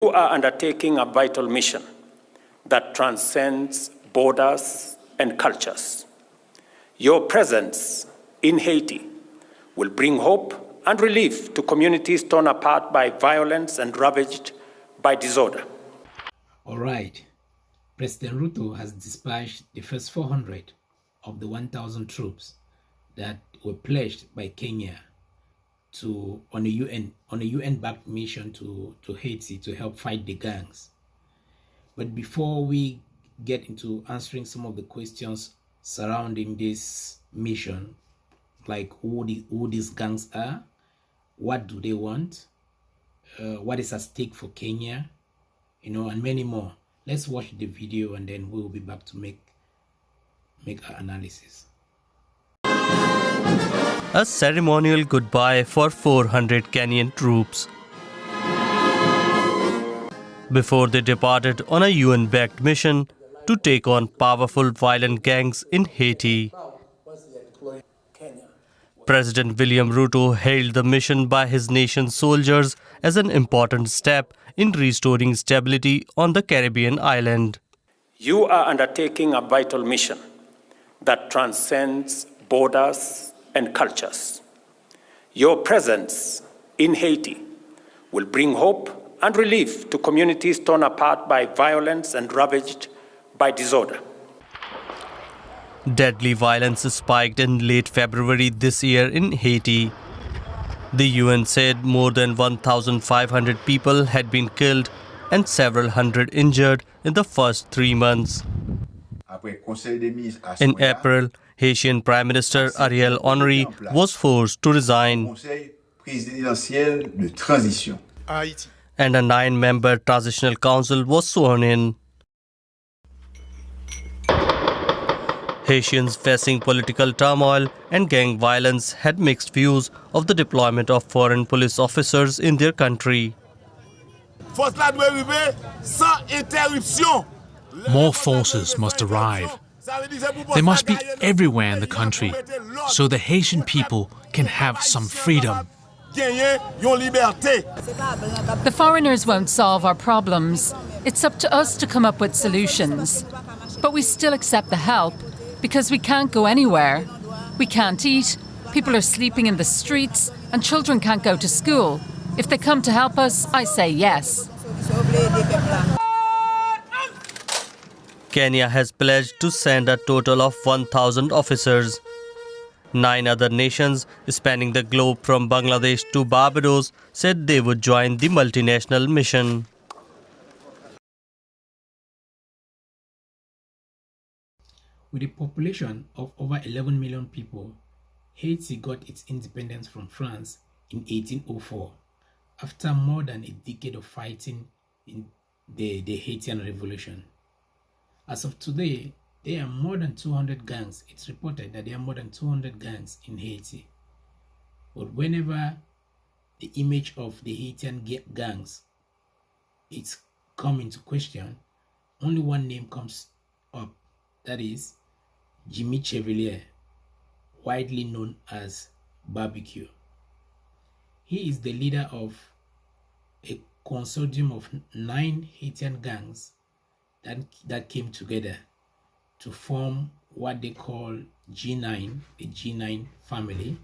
You are undertaking a vital mission that transcends borders and cultures. Your presence in Haiti will bring hope and relief to communities torn apart by violence and ravaged by disorder. All right. President Ruto has dispatched the first 400 of the 1,000 troops that were pledged by Kenya on a UN-backed mission to Haiti to help fight the gangs. But before we get into answering some of the questions surrounding this mission, like who these gangs are, what do they want, what is at stake for Kenya, and many more. Let's watch the video and then we'll be back to make our analysis. A ceremonial goodbye for 400 Kenyan troops before they departed on a UN-backed mission to take on powerful violent gangs in Haiti. President William Ruto hailed the mission by his nation's soldiers as an important step in restoring stability on the Caribbean island. You are undertaking a vital mission that transcends borders and cultures. Your presence in Haiti will bring hope and relief to communities torn apart by violence and ravaged by disorder. Deadly violence spiked in late February this year in Haiti. The UN said more than 1,500 people had been killed and several hundred injured in the first 3 months. In April, Haitian Prime Minister Ariel Henry was forced to resign, and a 9-member transitional council was sworn in. Haitians facing political turmoil and gang violence had mixed views of the deployment of foreign police officers in their country. More forces must arrive. They must be everywhere in the country so the Haitian people can have some freedom. The foreigners won't solve our problems. It's up to us to come up with solutions. But we still accept the help because we can't go anywhere. We can't eat, people are sleeping in the streets, and children can't go to school. If they come to help us, I say yes. Kenya has pledged to send a total of 1,000 officers. 9 other nations, spanning the globe from Bangladesh to Barbados, said they would join the multinational mission. With a population of over 11 million people, Haiti got its independence from France in 1804, after more than a decade of fighting in the Haitian Revolution. As of today, there are more than 200 gangs. It's reported that there are more than 200 gangs in Haiti. But whenever the image of the Haitian gangs is come into question, only one name comes up, that is Jimmy Chevalier, widely known as Barbecue. He is the leader of a consortium of 9 Haitian gangs that came together to form what they call G9, the G9 family,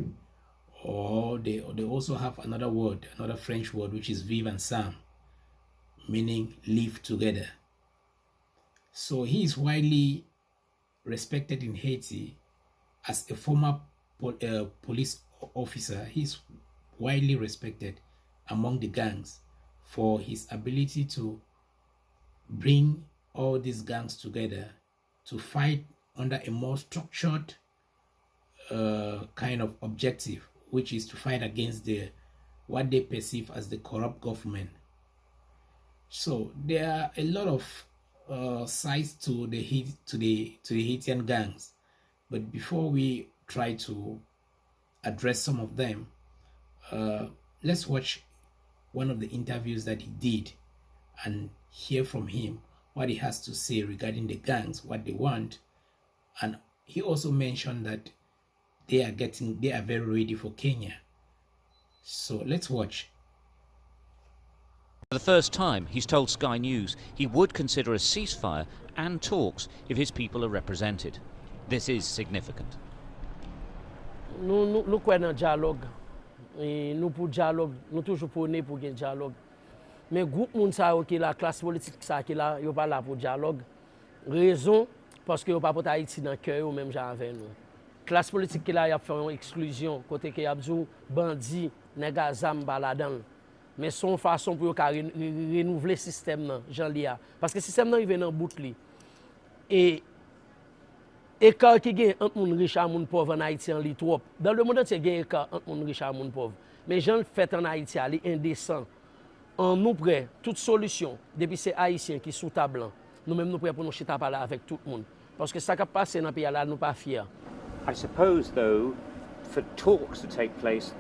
or they also have another word, another French word, which is Vive Ensemble, meaning live together. So he is widely respected in Haiti as a former police officer. He's widely respected among the gangs for his ability to bring all these gangs together to fight under a more structured kind of objective, which is to fight against what they perceive as the corrupt government. So there are a lot of sides to the Haitian gangs, but before we try to address some of them, let's watch one of the interviews that he did and hear from him what he has to say regarding the gangs, what they want. And he also mentioned that they are very ready for Kenya. So let's watch. For the first time, he's told Sky News he would consider a ceasefire and talks if his people are represented. This is significant. Nous croyons dans le dialogue. Nous pour dialogue, nous toujours prôner pour un dialogue. Mais groupe moun sa qui la classe politique ça qui là, yo pas là pour dialogue. Raison parce que yo pas pour Haïti dans cœur ou même genre avec nous. Classe politique qui là y a fait une exclusion côté que y a dit bandi, nèg azam baladan. Mais son façon pour renouveler le système nan, Jean Lia. Parce que le système nan il vient dans bout li. Et écart qui gagne entre moun riche et moun pauvre en Haïti en li trop. Dans le monde entier gagne écart entre moun riche et moun pauvre. Mais Jean le fait en Haïti ali indécent. En nous prêt toute solution depuis c'est haïtien qui sous table. Nous même nous prêt pour nous chita parler avec tout le monde. Parce que ça qui passe dans le pays là nous pas fiers. I suppose though for talks to take place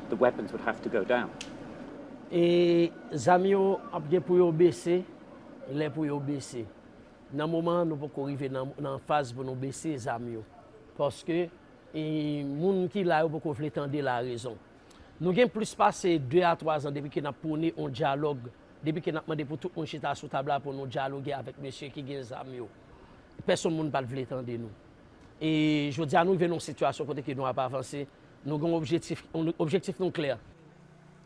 the weapons would have to go down. Et zami yo a bien pour yo baisser, les pour yo baisser. Dans moment nous pas arriver dans phase pour nous baisser zami yo parce que moun qui là yo pas vle tendre la raison. Nous avons plus passé 2 à 3 ans depuis que nous avons prôné un dialogue, depuis que nous avons demandé pour tout le monde chita sous table pour nous dialoguer avec monsieur qui gagne zami yo. Personne ne veut tendre nous. Et je veux dire nous venons dans une situation côté que nous pas avancer, nous avons un objectif non clair.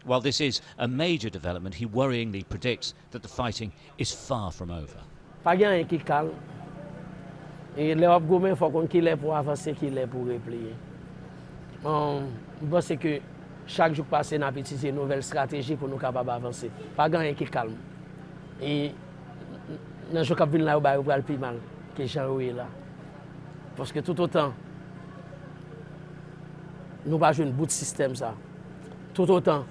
While this is a major development, he worryingly predicts that the fighting is far from over. Pas rien qui calme. Et les gouvernements faut qu'on qu'il est pour avancer, qu'il est pour replier. Je pense que chaque jour passé, nous avons utilisé une nouvelle stratégie pour nous capables d'avancer. Pas rien qui calme. Et dans le jour qui vient là, on va le plus mal que Jean est là. Parce que tout autant, nous pas jouer un bout de système ça. Tout autant,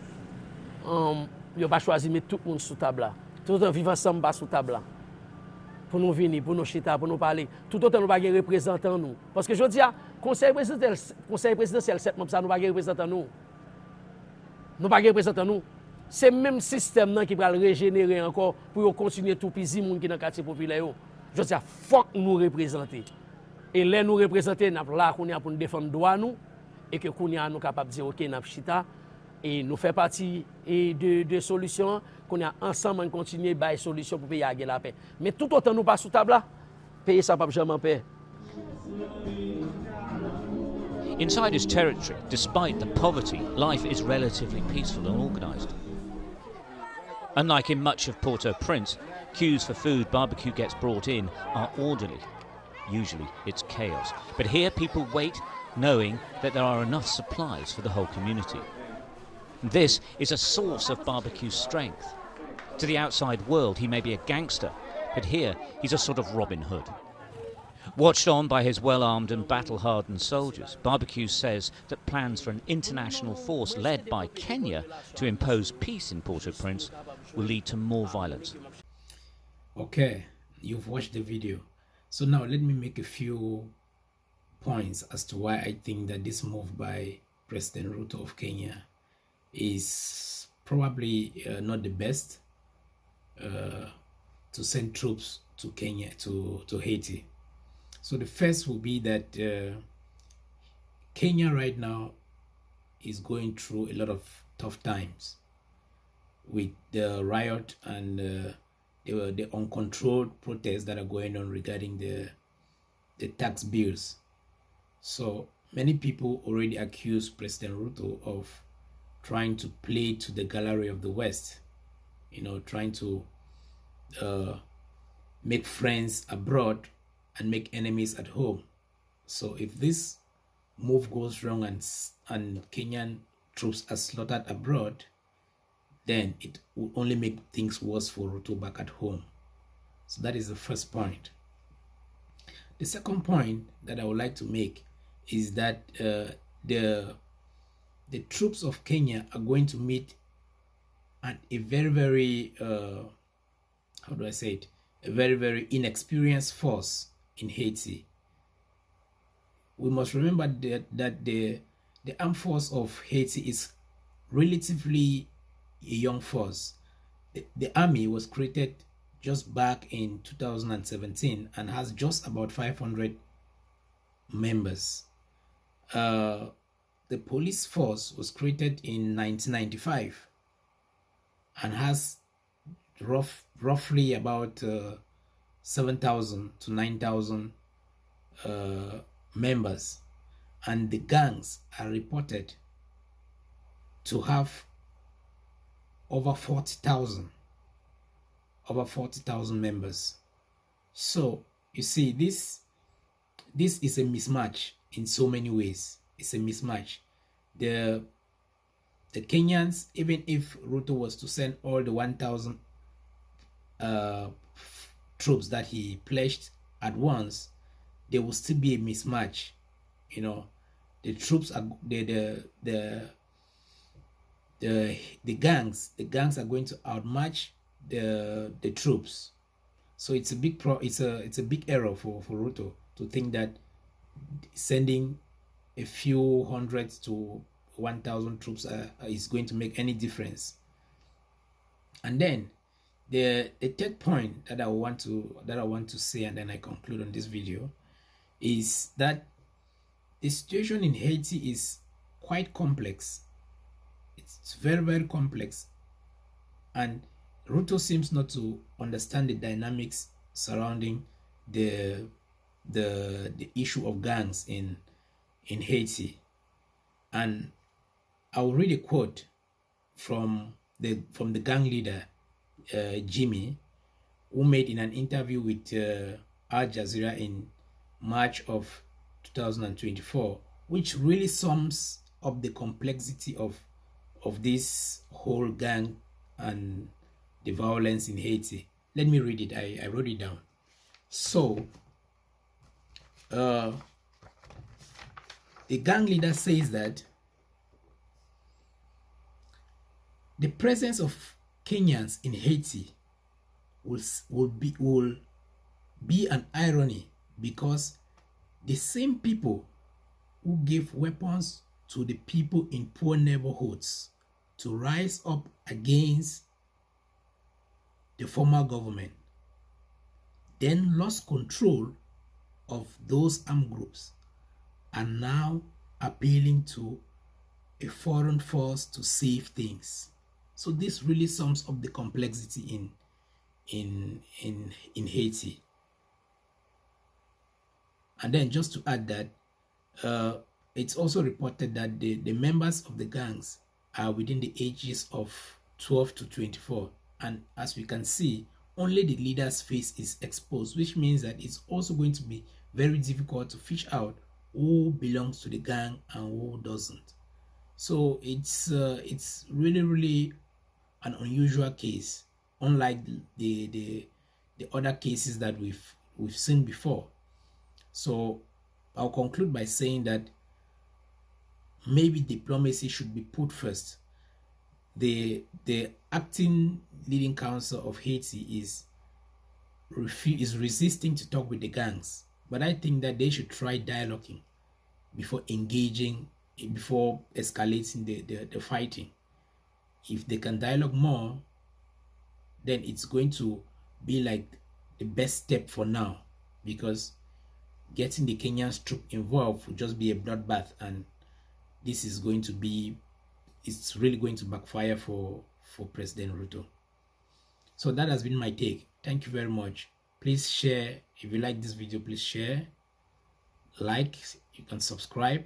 il pas choisi de mettre tout le monde sous table là. Tout autant vivre ensemble pas sous table là. Pour nous venir, pour nous chita, pour nous parler. Tout autant nous pas des représentants nous. Parce que je dis conseil présidentiel 7 mois ça nous pas des représentants nous. Nous pas des représentants nous. C'est le même système qui va le régénérer encore pour continuer tout pisi monde qui dans quartier populaire. Je dis faut nous représenter. Et les nous représenter n'a là pour nous défendre droit nous et que nous sommes capables de dire OK n'a chita et nous fait partie de solutions qu'on a ensemble continuer bailler solution pour payer la paix. Mais tout autant nous pas sous table là, payer ça pas jamais en paix. Inside his territory, despite the poverty, life is relatively peaceful and organised. Unlike in much of Port-au-Prince, queues for food barbecue gets brought in are orderly. Usually it's chaos. But here people wait knowing that there are enough supplies for the whole community. This is a source of barbecue's strength. To the outside world, he may be a gangster, but here he's a sort of Robin Hood. Watched on by his well-armed and battle-hardened soldiers, Barbecue says that plans for an international force led by Kenya to impose peace in Port-au-Prince will lead to more violence. Okay, you've watched the video. So now let me make a few points as to why I think that this move by President Ruto of Kenya is probably not the best to send troops to Kenya, to Haiti. So the first will be that Kenya right now is going through a lot of tough times with the riot and the uncontrolled protests that are going on regarding the tax bills. So many people already accuse President Ruto of trying to play to the gallery of the West, you know, trying to make friends abroad and make enemies at home. So if this move goes wrong and Kenyan troops are slaughtered abroad, then it will only make things worse for Ruto back at home. So that is the first point. The second point that I would like to make is that the troops of Kenya are going to meet at a very how do I say it, a very inexperienced force in Haiti. We must remember that the armed force of Haiti is relatively a young force. The army was created just back in 2017 and has just about 500 members. The police force was created in 1995 and has roughly about 7,000 to 9,000 members, and the gangs are reported to have over 40,000 members. So you see, this is a mismatch in so many ways. It's a mismatch. The Kenyans, even if Ruto was to send all the 1,000 troops that he pledged at once, there will still be a mismatch. You know, the troops are the gangs are going to outmatch the troops. So it's a big it's a big error for Ruto to think that sending a few hundreds to 1,000 troops is going to make any difference. And then the third point that I want to say, and then I conclude on this video, is that the situation in Haiti is quite complex. It's very, very complex, and Ruto seems not to understand the dynamics surrounding the issue of gangs in Haiti. And I will read a quote from the gang leader Jimmy, who made in an interview with Al Jazeera in March of 2024, which really sums up the complexity of this whole gang and the violence in Haiti. Let me read it. I wrote it down. So the gang leader says that the presence of Kenyans in Haiti will be an irony, because the same people who gave weapons to the people in poor neighborhoods to rise up against the former government then lost control of those armed groups are now appealing to a foreign force to save things. So this really sums up the complexity in Haiti. And then just to add that it's also reported that the members of the gangs are within the ages of 12 to 24, and as we can see, only the leader's face is exposed, which means that it's also going to be very difficult to fish out who belongs to the gang and who doesn't. So it's really an unusual case, unlike the other cases that we've seen before. So I'll conclude by saying that maybe diplomacy should be put first. The acting leading council of Haiti is resisting to talk with the gangs, but I think that they should try dialoguing before engaging, before escalating the fighting. If they can dialogue more, then it's going to be like the best step for now, because getting the Kenyan troop involved would just be a bloodbath, and this is going to be, it's really going to backfire for President Ruto. So that has been my take. Thank you very much. Please share. If you like this video, please share, like, you can subscribe.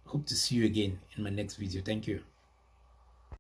Hope to see you again in my next video. Thank you.